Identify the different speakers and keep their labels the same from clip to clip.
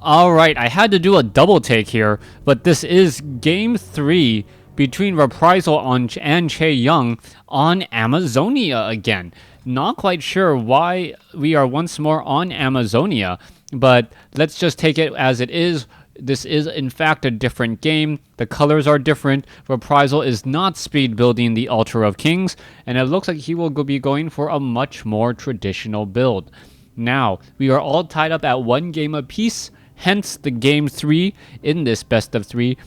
Speaker 1: Alright, I had to do a double take here, but this is game 3 between Reprisal and ChaeYoung on Amazonia again. Not quite sure why we are once more on Amazonia, but let's just take it as it is. This is in fact a different game. The colors are different. Reprisal is not speed building the Altar of Kings, and it looks like he will be going for a much more traditional build. Now, we are all tied up at 1 game apiece, hence the game 3 in this best of 3.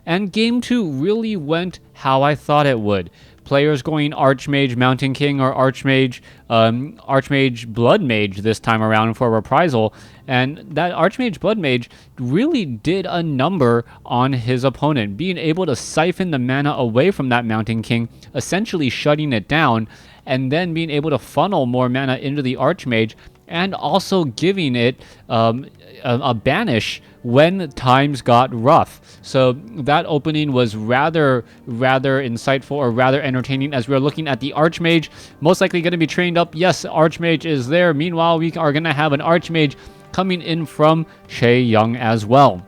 Speaker 1: And game 2 really went how I thought it would. Players going Archmage Mountain King or Archmage Blood Mage this time around for Reprisal, and that Archmage Blood Mage really did a number on his opponent, being able to siphon the mana away from that Mountain King, essentially shutting it down, and then being able to funnel more mana into the Archmage, and also giving it a banish when times got rough. So that opening was rather insightful, or rather entertaining, as we're looking at the Archmage, most likely going to be trained up. Yes, Archmage is there. Meanwhile, we are going to have an Archmage coming in from ChaeYoung as well.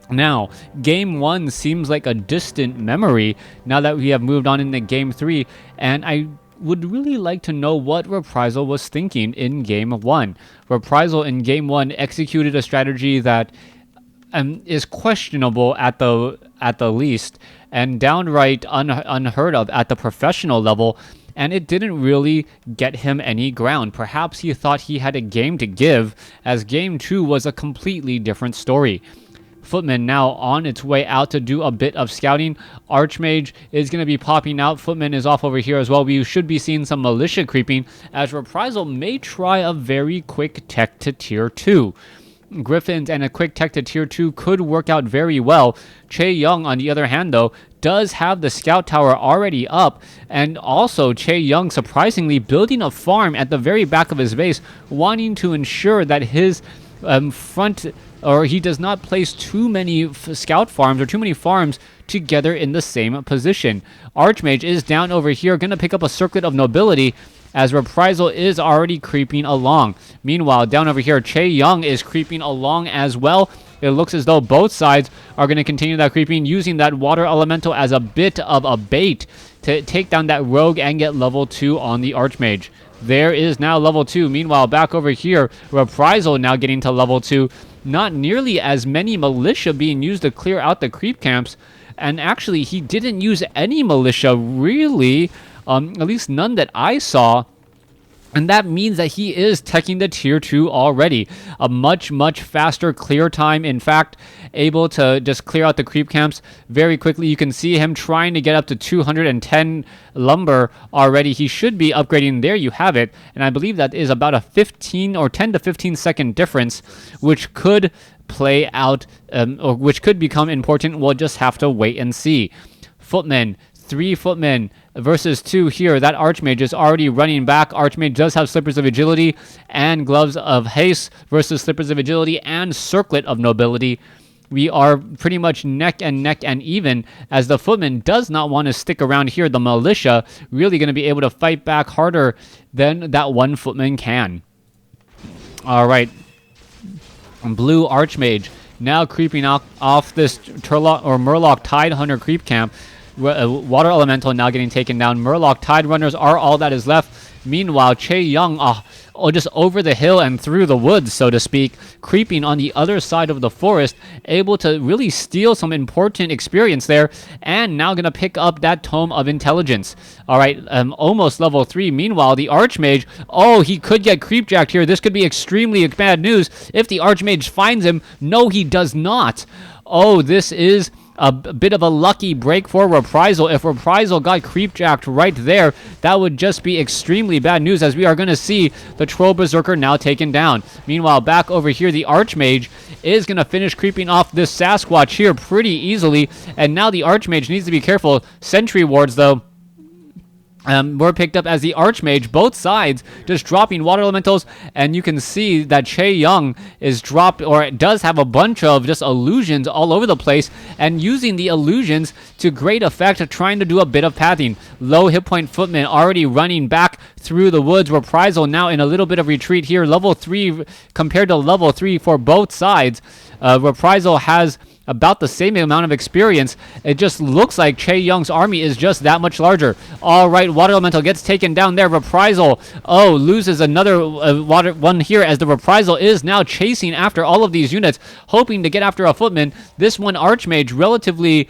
Speaker 1: Now, game 1 seems like a distant memory now that we have moved on into game 3, and I would really like to know what Reprisal was thinking in game 1. Reprisal in game 1 executed a strategy that is questionable at the least, and downright unheard of at the professional level, and it didn't really get him any ground. Perhaps he thought he had a game to give, as game 2 was a completely different story. Footman now on its way out to do a bit of scouting. Archmage is going to be popping out. Footman is off over here as well. We should be seeing some militia creeping, as Reprisal may try a very quick tech to tier 2. Griffins and a quick tech to tier 2 could work out very well. ChaeYoung, on the other hand, though, does have the scout tower already up, and also ChaeYoung surprisingly building a farm at the very back of his base, wanting to ensure that his he does not place too many scout farms or too many farms together in the same position. Archmage is down over here, going to pick up a Circlet of Nobility, as Reprisal is already creeping along. Meanwhile, down over here, ChaeYoung is creeping along as well. It looks as though both sides are going to continue that creeping, using that Water Elemental as a bit of a bait to take down that Rogue and get level 2 on the Archmage. There is now level 2. Meanwhile, back over here, Reprisal now getting to level 2. Not nearly as many militia being used to clear out the creep camps. And actually, he didn't use any militia, really. At least none that I saw. And that means that he is teching the tier 2 already. A much faster clear time. In fact, able to just clear out the creep camps very quickly. You can see him trying to get up to 210 lumber already. He should be upgrading. There you have it. And I believe that is about a 10 to 15 second difference, which could play out, or which could become important. We'll just have to wait and see. Footmen. 3 footmen versus 2 here. That Archmage is already running back. Archmage does have Slippers of Agility and Gloves of Haste versus Slippers of Agility and Circlet of Nobility. We are pretty much neck and even, as the footman does not want to stick around here. The militia really going to be able to fight back harder than that one footman can. All right. Blue Archmage now creeping off this Murloc Tidehunter creep camp. Water Elemental now getting taken down. Murloc Tide Runners are all that is left. Meanwhile, ChaeYoung, just over the hill and through the woods, so to speak, creeping on the other side of the forest, able to really steal some important experience there, and now going to pick up that Tome of Intelligence. All right, almost level 3. Meanwhile, the Archmage, he could get creepjacked here. This could be extremely bad news if the Archmage finds him. No, he does not. This is a bit of a lucky break for Reprisal. If Reprisal got creepjacked right there, that would just be extremely bad news, as we are going to see the Troll Berserker now taken down. Meanwhile, back over here, the Archmage is going to finish creeping off this Sasquatch here pretty easily, and now the Archmage needs to be careful. Sentry wards, though, were picked up as the Archmage, both sides just dropping water elementals, and you can see that ChaeYoung is dropped, or does have a bunch of just illusions all over the place, and using the illusions to great effect, trying to do a bit of pathing. Low hit point Footman already running back through the woods. Reprisal now in a little bit of retreat here. Level 3 compared to level 3 for both sides. Reprisal has about the same amount of experience. It just looks like ChaeYoung's army is just that much larger. All right, Water Elemental gets taken down there. Reprisal, loses another water one here, as the Reprisal is now chasing after all of these units, hoping to get after a Footman. This one Archmage, relatively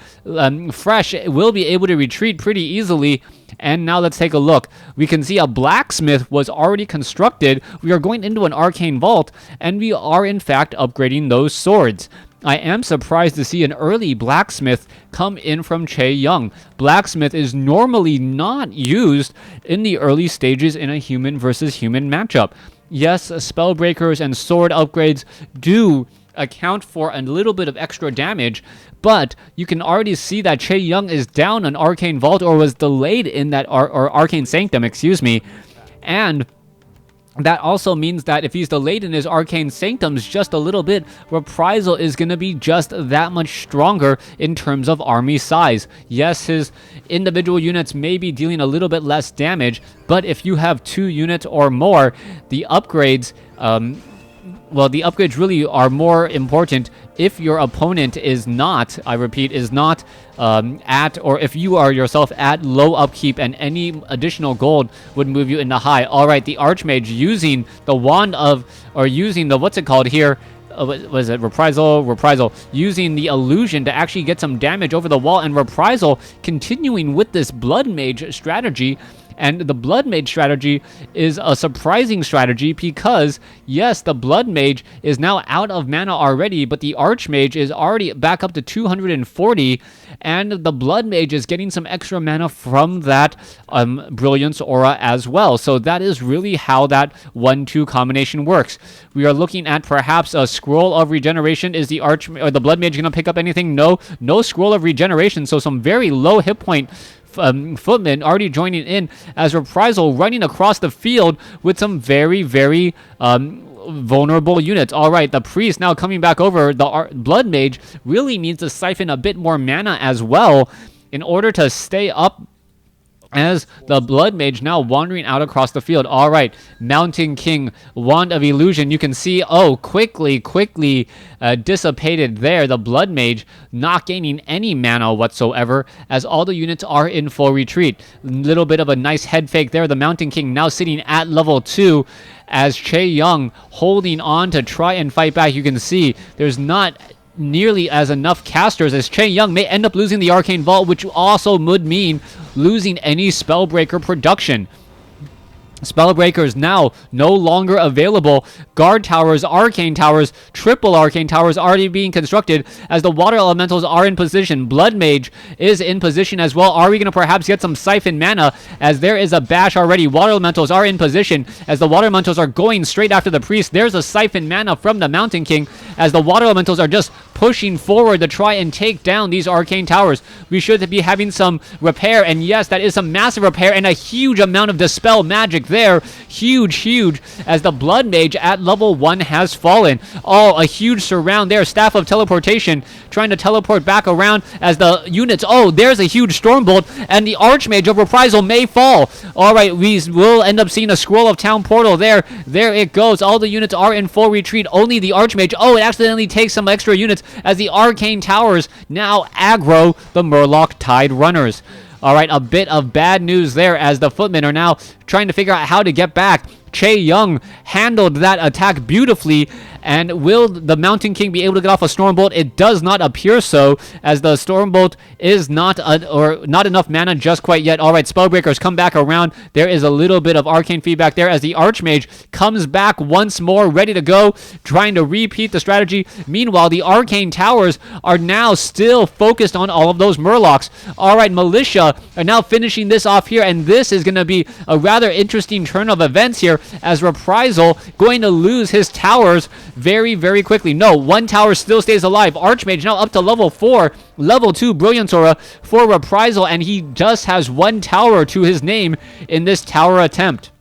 Speaker 1: fresh, will be able to retreat pretty easily. And now let's take a look. We can see a blacksmith was already constructed. We are going into an arcane vault, and we are in fact upgrading those swords. I am surprised to see an early blacksmith come in from ChaeYoung. Blacksmith is normally not used in the early stages in a human versus human matchup. Yes, spellbreakers and sword upgrades do account for a little bit of extra damage, but you can already see that ChaeYoung is down an arcane vault, or was delayed in that or arcane sanctum, excuse me, and that also means that if he's delayed in his arcane sanctums just a little bit, Reprisal is going to be just that much stronger in terms of army size. Yes, his individual units may be dealing a little bit less damage, but if you have 2 units or more, the upgrades the upgrades really are more important if your opponent is not, I repeat, is not at, or if you are yourself at low upkeep, and any additional gold would move you into high. All right, the Archmage using the wand of, or using the, what's it called here? Was it Reprisal, using the illusion to actually get some damage over the wall, and Reprisal continuing with this Blood Mage strategy. And the Blood Mage strategy is a surprising strategy because, yes, the Blood Mage is now out of mana already, but the Archmage is already back up to 240, and the Blood Mage is getting some extra mana from that Brilliance Aura as well. So that is really how that 1-2 combination works. We are looking at perhaps a Scroll of Regeneration. Is the the Blood Mage going to pick up anything? No Scroll of Regeneration, so some very low hit point Footman already joining in, as Reprisal running across the field with some very, very vulnerable units. All right, the Priest now coming back over. The Blood Mage really needs to siphon a bit more mana as well in order to stay up, as the Blood Mage now wandering out across the field. All right, Mountain King, Wand of Illusion. You can see, quickly dissipated there. The Blood Mage not gaining any mana whatsoever, as all the units are in full retreat. Little bit of a nice head fake there. The Mountain King now sitting at level 2, as ChaeYoung holding on to try and fight back. You can see there's not nearly as enough casters, as ChaeYoung may end up losing the Arcane Vault, which also would mean losing any Spellbreaker production. Spellbreakers now no longer available. Guard towers, arcane towers, triple arcane towers already being constructed, as the water elementals are in position. Blood Mage is in position as well. Are we going to perhaps get some siphon mana, as there is a bash already? Water elementals are in position, as the water elementals are going straight after the priest. There's a siphon mana from the Mountain King, as the water elementals are just pushing forward to try and take down these arcane towers. We should be having some repair, and yes, that is some massive repair and a huge amount of dispel magic there. Huge, as the Blood Mage at level 1 has fallen. A huge surround there. Staff of Teleportation trying to teleport back around, as the units, there's a huge Stormbolt, and the Archmage of Reprisal may fall. All right, we will end up seeing a Scroll of Town Portal there. There it goes. All the units are in full retreat. Only the Archmage, it accidentally takes some extra units, as the Arcane Towers now aggro the Murloc Tide Runners. All right, a bit of bad news there, as the Footmen are now trying to figure out how to get back. ChaeYoung handled that attack beautifully, and will the Mountain King be able to get off a Stormbolt? It does not appear so, as the Stormbolt is not enough mana just quite yet. All right, Spellbreakers come back around. There is a little bit of arcane feedback there, as the Archmage comes back once more, ready to go, trying to repeat the strategy. Meanwhile, the Arcane Towers are now still focused on all of those Murlocs. All right, Militia are now finishing this off here, and this is going to be a rather interesting turn of events here, as Reprisal going to lose his towers very, very quickly. No, one tower still stays alive. Archmage now up to level 4. Level 2 Brilliant Aura for Reprisal, and he just has one tower to his name in this tower attempt.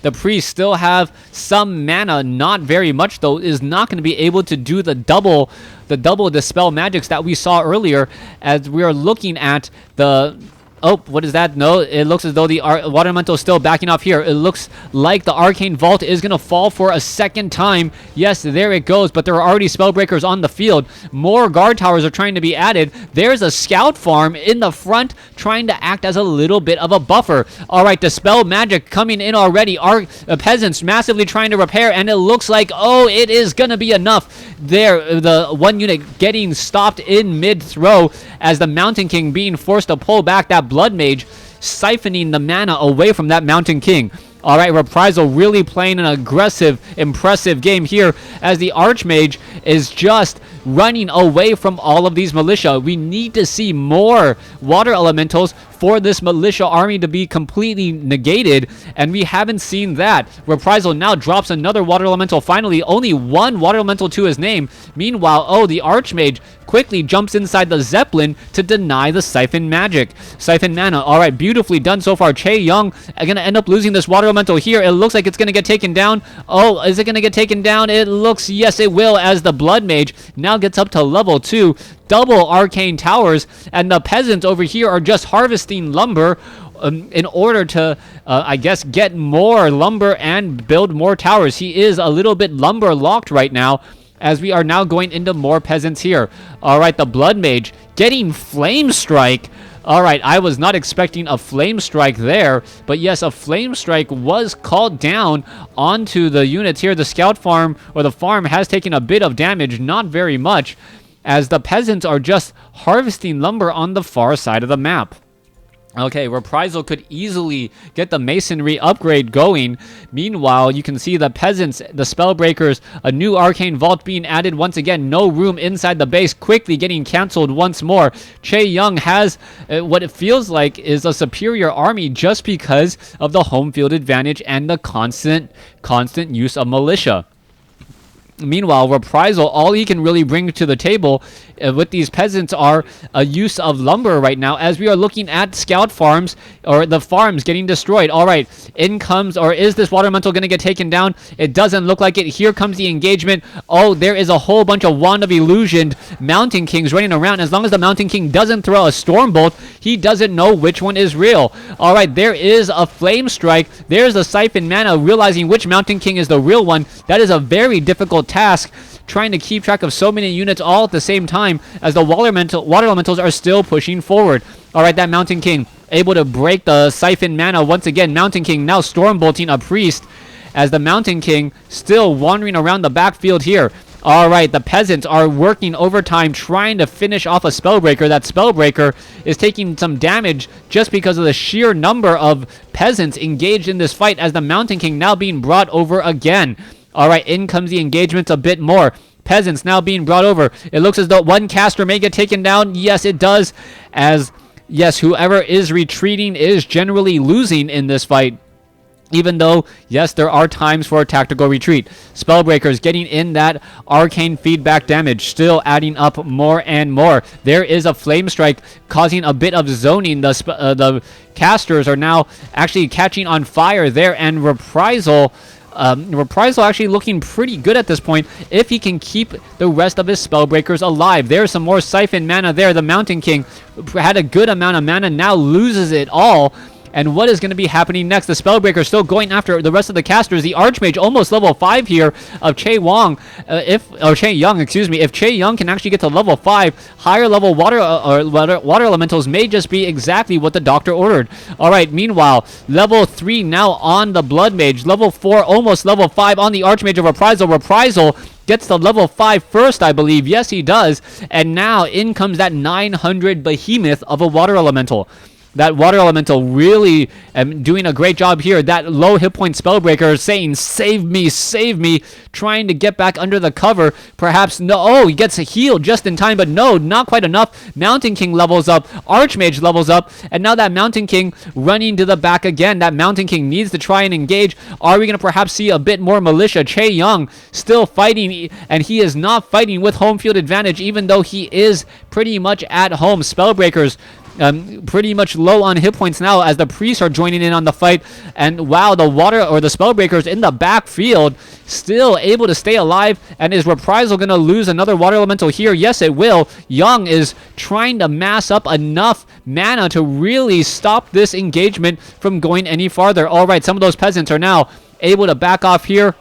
Speaker 1: The priest still have some mana, not very much though, is not going to be able to do the double dispel magics that we saw earlier, as we are looking at the... Oh, what is that? No, it looks as though the Water Elemental is still backing off here. It looks like the Arcane Vault is going to fall for a second time. Yes, there it goes, but there are already Spellbreakers on the field. More Guard Towers are trying to be added. There's a Scout Farm in the front trying to act as a little bit of a buffer. All right, Dispel Magic coming in already. Our Peasants massively trying to repair, and it looks like, oh, it is going to be enough. There, the one unit getting stopped in mid-throw as the Mountain King being forced to pull back that Blood Mage, siphoning the mana away from that Mountain King. All right, Reprisal really playing an aggressive, impressive game here as the Archmage is just running away from all of these militia. We need to see more Water Elementals for this militia army to be completely negated, and we haven't seen that. Reprisal now drops another Water Elemental finally, only one Water Elemental to his name. Meanwhile, oh, the Archmage quickly jumps inside the Zeppelin to deny the Siphon Magic. Siphon Mana, all right, beautifully done so far. ChaeYoung going to end up losing this Water Elemental here. It looks like it's going to get taken down. Oh, is it going to get taken down? It looks, yes, it will, as the Blood Mage now gets up to level 2. Double Arcane Towers, and the Peasants over here are just harvesting lumber in order to, I guess, get more lumber and build more towers. He is a little bit lumber locked right now, as we are now going into more Peasants here. All right, the Blood Mage getting Flame Strike. All right, I was not expecting a Flame Strike there, but yes, a Flame Strike was called down onto the units here. The Scout Farm, or the farm, has taken a bit of damage, not very much, as the Peasants are just harvesting lumber on the far side of the map. Okay, Reprisal could easily get the Masonry upgrade going. Meanwhile, you can see the Peasants, the Spellbreakers, a new Arcane Vault being added once again. No room inside the base, quickly getting cancelled once more. ChaeYoung has what it feels like is a superior army just because of the home field advantage and the constant use of militia. Meanwhile, Reprisal, all he can really bring to the table with these Peasants are a use of lumber right now, as we are looking at Scout Farms, or the farms getting destroyed. All right, in comes, or is this Water Elemental going to get taken down? It doesn't look like it. Here comes the engagement. Oh, there is a whole bunch of Wand of Illusion Mountain Kings running around. As long as the Mountain King doesn't throw a Storm Bolt, he doesn't know which one is real. All right, there is a Flame Strike. There's a Siphon Mana, realizing which Mountain King is the real one. That is a very difficult task, trying to keep track of so many units all at the same time, as the Water Elementals are still pushing forward. All right, that Mountain King able to break the Siphon Mana once again. Mountain King now Storm Bolting a Priest, as the Mountain King still wandering around the backfield here. All right, the Peasants are working overtime trying to finish off a Spellbreaker. That Spellbreaker is taking some damage just because of the sheer number of Peasants engaged in this fight, as the Mountain King now being brought over again. All right, in comes the engagements a bit more. Peasants now being brought over. It looks as though one caster may get taken down. Yes, it does. As, yes, whoever is retreating is generally losing in this fight. Even though, yes, there are times for a tactical retreat. Spellbreakers getting in that arcane feedback damage, still adding up more and more. There is a Flame Strike causing a bit of zoning. The casters are now actually catching on fire there, and Reprisal actually looking pretty good at this point if he can keep the rest of his Spellbreakers alive. There's some more Siphon Mana there. The Mountain King had a good amount of mana, now loses it all. And what is going to be happening next? The Spellbreaker still going after the rest of the casters. The Archmage almost level 5 here of ChaeYoung, excuse me. If ChaeYoung can actually get to level 5, higher level water elementals may just be exactly what the doctor ordered. All right, meanwhile, level 3 now on the Blood Mage. Level 4, almost level 5 on the Archmage of Reprisal. Reprisal gets the level 5 first, I believe. Yes, he does. And now in comes that 900 behemoth of a water elemental. That Water Elemental really doing a great job here. That low hit point Spellbreaker saying, save me, trying to get back under the cover. Perhaps, no, oh, he gets a heal just in time, but no, not quite enough. Mountain King levels up, Archmage levels up, and now that Mountain King running to the back again. That Mountain King needs to try and engage. Are we going to perhaps see a bit more Militia? ChaeYoung still fighting, and he is not fighting with home field advantage, even though he is pretty much at home. Spellbreakers pretty much low on hit points now as the priests are joining in on the fight. And wow, the Spellbreakers in the backfield still able to stay alive. And is Reprisal going to lose another Water Elemental here? Yes, it will. Young is trying to mass up enough mana to really stop this engagement from going any farther. All right, some of those peasants are now able to back off here.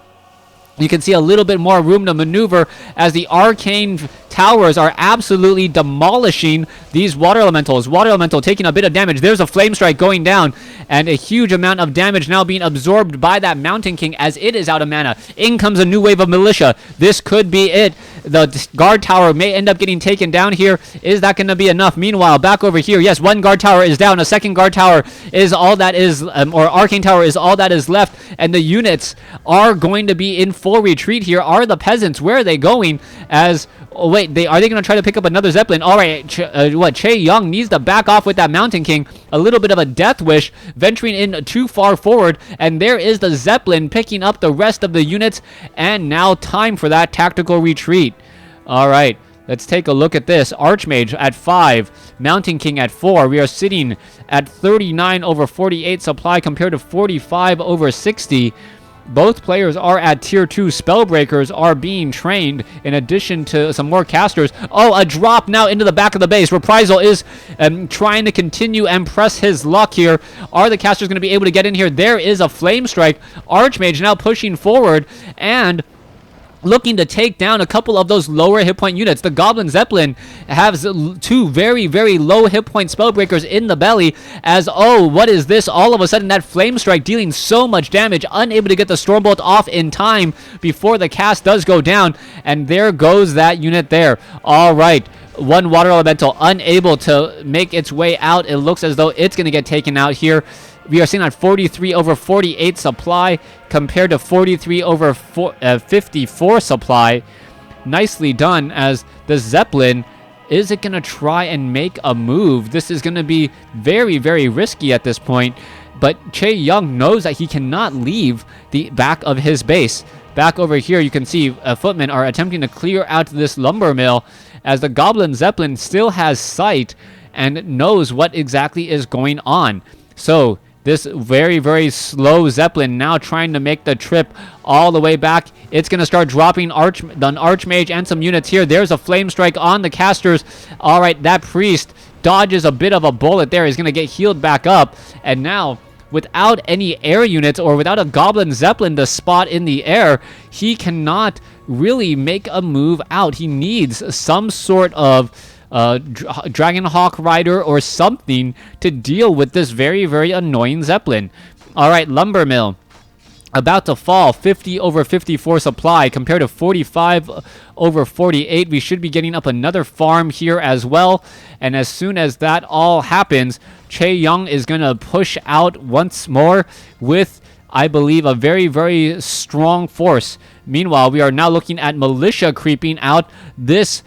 Speaker 1: You can see a little bit more room to maneuver as the arcane towers are absolutely demolishing these Water Elementals. Water Elemental taking a bit of damage. There's a Flame Strike going down, and a huge amount of damage now being absorbed by that Mountain King as it is out of mana. In comes a new wave of Militia. This could be it. The guard tower may end up getting taken down here. Is that going to be enough? Meanwhile, back over here, yes, one guard tower is down. A second guard tower is all that is, or arcane tower is all that is left, and the units are going to be in full retreat here. Are the peasants, where are they going? As, oh wait, are they going to try to pick up another Zeppelin? All right, ChaeYoung needs to back off with that Mountain King. A little bit of a death wish, venturing in too far forward, and there is the Zeppelin picking up the rest of the units, and now time for that tactical retreat. All right, let's take a look at this. Archmage at 5, Mountain King at 4. We are sitting at 39 over 48 supply compared to 45 over 60. Both players are at tier 2. Spellbreakers are being trained in addition to some more casters. Oh, a drop now into the back of the base. Reprisal is trying to continue and press his luck here. Are the casters going to be able to get in here? There is a Flame Strike. Archmage now pushing forward and looking to take down a couple of those lower hit point units. The Goblin Zeppelin has two very, very low hit point Spellbreakers in the belly as, oh, what is this? All of a sudden, that Flame Strike dealing so much damage, unable to get the Stormbolt off in time before the cast does go down, and there goes that unit there. All right. One Water Elemental unable to make its way out. It looks as though it's going to get taken out here. We are seeing at 43 over 48 supply compared to 43 over 54 supply. Nicely done as the Zeppelin. Is it going to try and make a move? This is going to be very, very risky at this point. But ChaeYoung knows that he cannot leave the back of his base. Back over here, you can see footmen are attempting to clear out this lumber mill as the Goblin Zeppelin still has sight and knows what exactly is going on. So this very, very slow Zeppelin now trying to make the trip all the way back. It's going to start dropping an Archmage and some units here. There's a Flame Strike on the casters. All right, that Priest dodges a bit of a bullet there. He's going to get healed back up. And now, without any air units or without a Goblin Zeppelin to spot in the air, he cannot really make a move out. He needs some sort of Dragonhawk Rider or something to deal with this very, very annoying Zeppelin. All right, Lumber Mill about to fall. 50 over 54 supply compared to 45 over 48. We should be getting up another farm here as well. And as soon as that all happens, ChaeYoung is going to push out once more with, I believe, a very, very strong force. Meanwhile, we are now looking at Militia creeping out this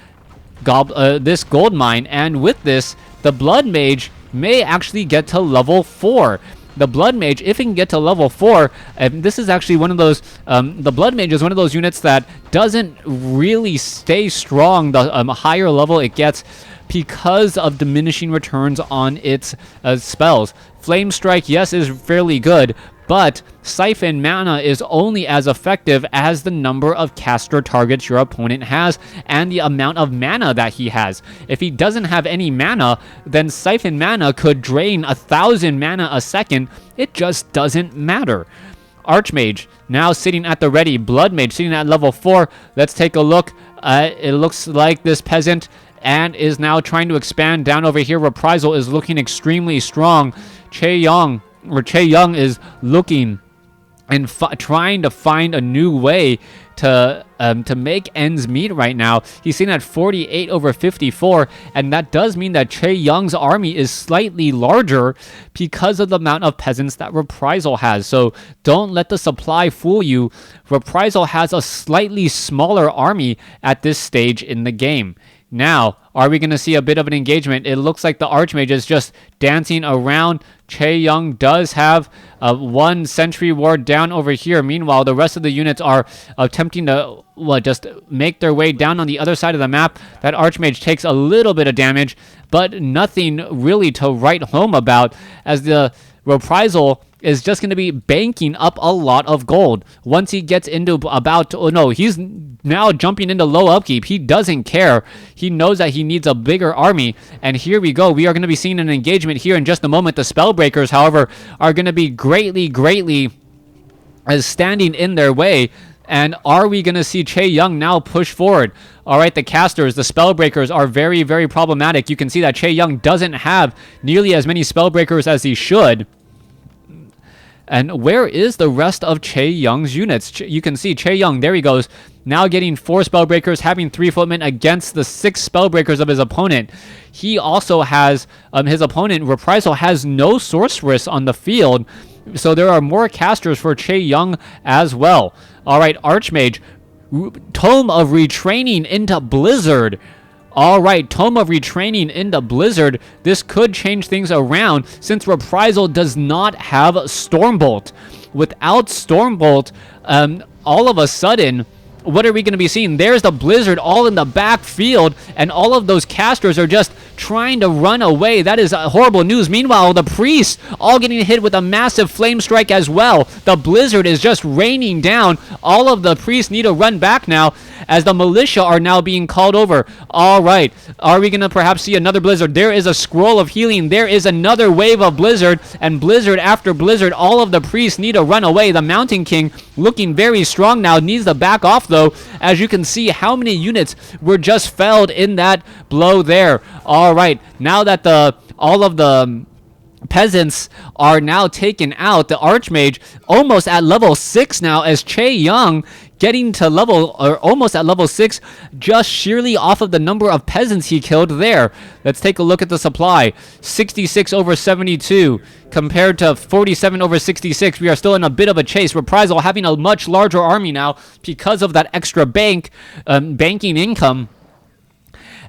Speaker 1: gold mine, and with this, the Blood Mage may actually get to level 4. The Blood Mage, if it can get to level 4, this is actually one of those, the Blood Mage is one of those units that doesn't really stay strong the higher level it gets because of diminishing returns on its spells. Flame Strike, yes, is fairly good, but Siphon Mana is only as effective as the number of caster targets your opponent has and the amount of mana that he has. If he doesn't have any mana, then Siphon Mana could drain 1,000 mana a second. It just doesn't matter. Archmage now sitting at the ready. Blood Mage sitting at level 4. Let's take a look. It looks like this peasant and is now trying to expand down over here. Reprisal is looking extremely strong. ChaeYoung is looking and trying to find a new way to make ends meet right now. He's sitting at 48 over 54, and that does mean that ChaeYoung's army is slightly larger because of the amount of peasants that Reprisal has. So don't let the supply fool you. Reprisal has a slightly smaller army at this stage in the game. Now, are we going to see a bit of an engagement? It looks like the Archmage is just dancing around. ChaeYoung does have one sentry ward down over here. Meanwhile, the rest of the units are attempting to just make their way down on the other side of the map. That Archmage takes a little bit of damage, but nothing really to write home about, as the Reprisal is just going to be banking up a lot of gold. Once he gets into he's now jumping into low upkeep. He doesn't care. He knows that he needs a bigger army. And here we go. We are going to be seeing an engagement here in just a moment. The Spellbreakers, however, are going to be greatly as standing in their way. And are we going to see ChaeYoung now push forward? All right, the casters, the Spellbreakers are very problematic. You can see that ChaeYoung doesn't have nearly as many Spellbreakers as he should. And where is the rest of ChaeYoung's units? You can see ChaeYoung, there he goes, now getting 4 Spellbreakers, having 3 footmen against the 6 Spellbreakers of his opponent. He also has, his opponent, Reprisal, has no Sorceress on the field, so there are more casters for ChaeYoung as well. All right, Archmage, Tome of Retraining into Blizzard. All right, Tome of Retraining into Blizzard. This could change things around since Reprisal does not have Stormbolt. Without Stormbolt, all of a sudden, what are we going to be seeing? There's the Blizzard all in the backfield, and all of those casters are just trying to run away. That is horrible news. Meanwhile, the priests all getting hit with a massive flame strike as well. The Blizzard is just raining down. All of the priests need to run back now, as the militia are now being called over. All right, are we going to perhaps see another Blizzard? There is a Scroll of Healing. There is another wave of Blizzard, and Blizzard after Blizzard, all of the priests need to run away. The Mountain King looking very strong now, needs to back off though, as you can see how many units were just felled in that blow there. All right, now that all of the peasants are now taken out, the Archmage almost at level 6 now, as ChaeYoung getting to almost at level 6, just sheerly off of the number of peasants he killed there. Let's take a look at the supply. 66 over 72 compared to 47 over 66. We are still in a bit of a chase. Reprisal having a much larger army now because of that extra banking income.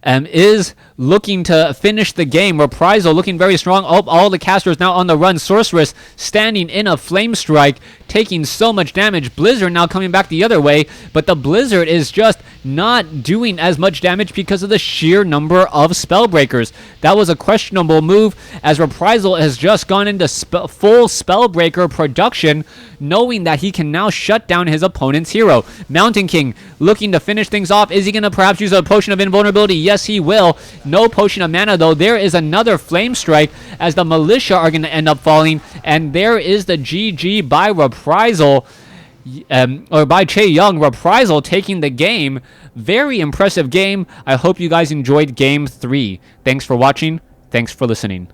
Speaker 1: Is looking to finish the game. Reprisal looking very strong. All the casters now on the run. Sorceress standing in a flame strike, taking so much damage. Blizzard now coming back the other way, but the Blizzard is just not doing as much damage because of the sheer number of Spellbreakers. That was a questionable move, as Reprisal has just gone into full Spellbreaker production, knowing that he can now shut down his opponent's hero. Mountain King looking to finish things off. Is he going to perhaps use a Potion of Invulnerability? Yes, he will. No Potion of Mana, though. There is another Flame Strike, as the militia are going to end up falling, and there is the GG by Reprisal, or by ChaeYoung. Reprisal taking the game. Very impressive game. I hope you guys enjoyed Game 3. Thanks for watching. Thanks for listening.